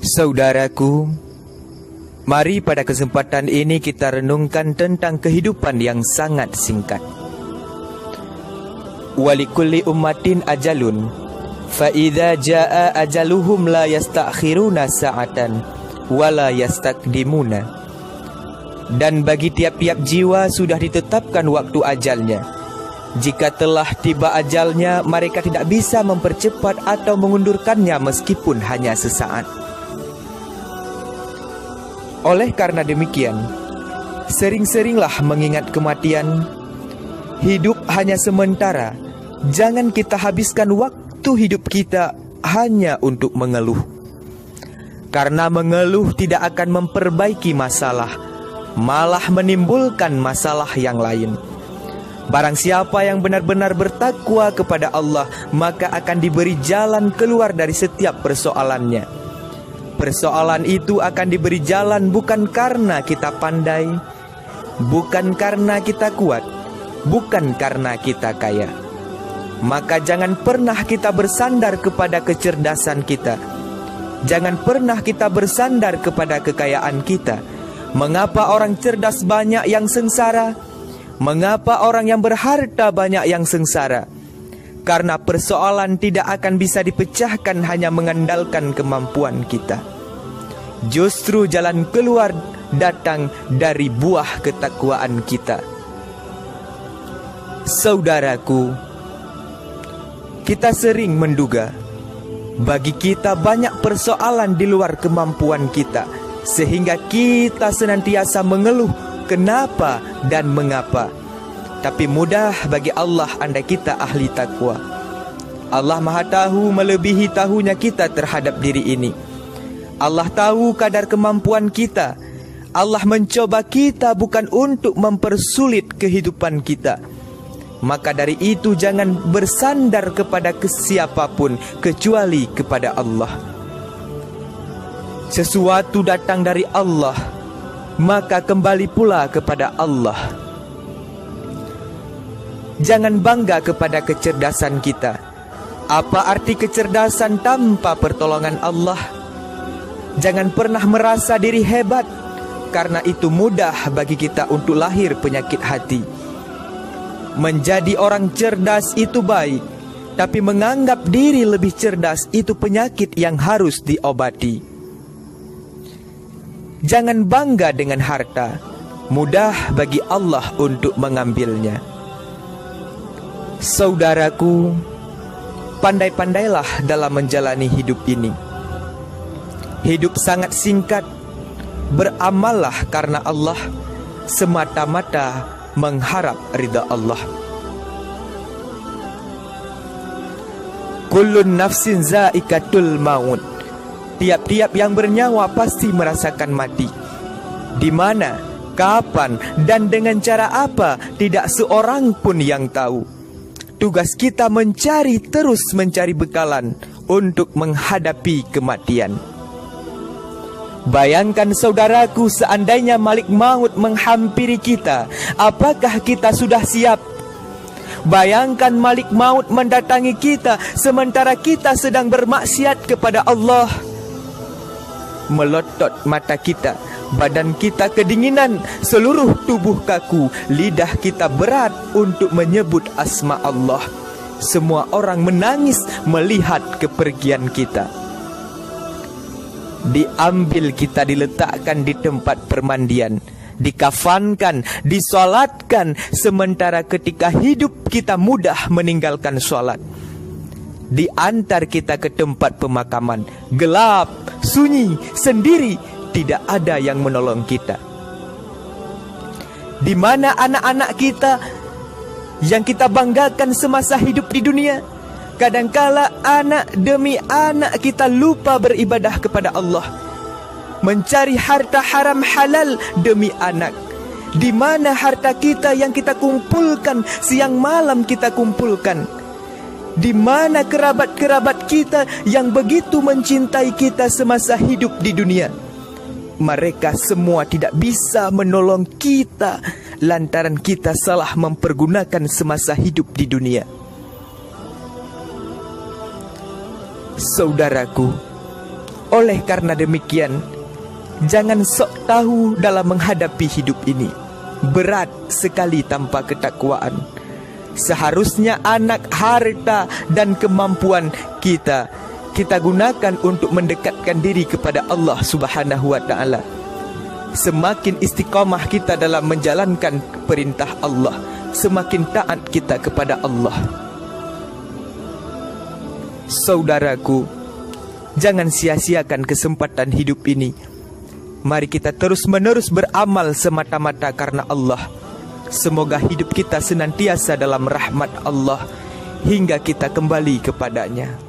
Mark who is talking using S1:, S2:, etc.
S1: Saudaraku, mari pada kesempatan ini kita renungkan tentang kehidupan yang sangat singkat. Walikulli ummatin ajalun, fa idza jaa ajaluhum la yastakhiruna sa'atan wa la yastaqdimuna. Dan bagi tiap-tiap jiwa sudah ditetapkan waktu ajalnya. Jika telah tiba ajalnya, mereka tidak bisa mempercepat atau mengundurkannya meskipun hanya sesaat. Oleh karena demikian, sering-seringlah mengingat kematian. Hidup hanya sementara. Jangan kita habiskan waktu hidup kita hanya untuk mengeluh. Karena mengeluh tidak akan memperbaiki masalah, malah menimbulkan masalah yang lain. Barang siapa yang benar-benar bertakwa kepada Allah, maka akan diberi jalan keluar dari setiap persoalannya. Persoalan itu akan diberi jalan bukan karena kita pandai, bukan karena kita kuat, bukan karena kita kaya. Maka jangan pernah kita bersandar kepada kecerdasan kita. Jangan pernah kita bersandar kepada kekayaan kita. Mengapa orang cerdas banyak yang sengsara? Mengapa orang yang berharta banyak yang sengsara? Karena persoalan tidak akan bisa dipecahkan hanya mengandalkan kemampuan kita. Justru jalan keluar datang dari buah ketakwaan kita. Saudaraku, kita sering menduga bagi kita banyak persoalan di luar kemampuan kita, sehingga kita senantiasa mengeluh kenapa dan mengapa. Tapi mudah bagi Allah andai kita ahli takwa. Allah Maha tahu melebihi tahunya kita terhadap diri ini. Allah tahu kadar kemampuan kita. Allah mencoba kita bukan untuk mempersulit kehidupan kita. Maka dari itu jangan bersandar kepada siapapun kecuali kepada Allah. Sesuatu datang dari Allah, maka kembali pula kepada Allah. Jangan bangga kepada kecerdasan kita. Apa arti kecerdasan tanpa pertolongan Allah? Jangan pernah merasa diri hebat, karena itu mudah bagi kita untuk lahir penyakit hati. Menjadi orang cerdas itu baik, tapi menganggap diri lebih cerdas itu penyakit yang harus diobati. Jangan bangga dengan harta, mudah bagi Allah untuk mengambilnya. Saudaraku, pandai-pandailah dalam menjalani hidup ini. Hidup sangat singkat. Beramallah karena Allah, semata-mata mengharap ridha Allah. Kullun nafsin zaikatul maut. Tiap-tiap yang bernyawa pasti merasakan mati. Di mana, kapan, dan dengan cara apa, tidak seorang pun yang tahu. Tugas kita terus mencari bekalan untuk menghadapi kematian. Bayangkan saudaraku, seandainya Malik Maut menghampiri kita, apakah kita sudah siap? Bayangkan Malik Maut mendatangi kita sementara kita sedang bermaksiat kepada Allah. Melotot mata kita, badan kita kedinginan, seluruh tubuh kaku, lidah kita berat untuk menyebut asma Allah. Semua orang menangis melihat kepergian kita. Diambil kita, diletakkan di tempat permandian, dikafankan, disolatkan, sementara ketika hidup kita mudah meninggalkan solat. Diantar kita ke tempat pemakaman, gelap, sunyi, sendiri, tidak ada yang menolong kita. Di mana anak-anak kita yang kita banggakan semasa hidup di dunia? Kadangkala anak demi anak kita lupa beribadah kepada Allah, mencari harta haram halal demi anak. Di mana harta kita yang kita kumpulkan, siang malam kita kumpulkan? Di mana kerabat-kerabat kita yang begitu mencintai kita semasa hidup di dunia? Mereka semua tidak bisa menolong kita lantaran kita salah mempergunakan semasa hidup di dunia. Saudaraku, Oleh karena demikian, jangan sok tahu dalam menghadapi hidup ini. Berat sekali tanpa ketakwaan. Seharusnya anak, harta, dan kemampuan kita gunakan untuk mendekatkan diri kepada Allah Subhanahu wa Ta'ala. Semakin istiqamah kita dalam menjalankan perintah Allah, semakin taat kita kepada Allah. Saudaraku, jangan sia-siakan kesempatan hidup ini. Mari kita terus-menerus beramal semata-mata karena Allah. Semoga hidup kita senantiasa dalam rahmat Allah hingga kita kembali kepadanya.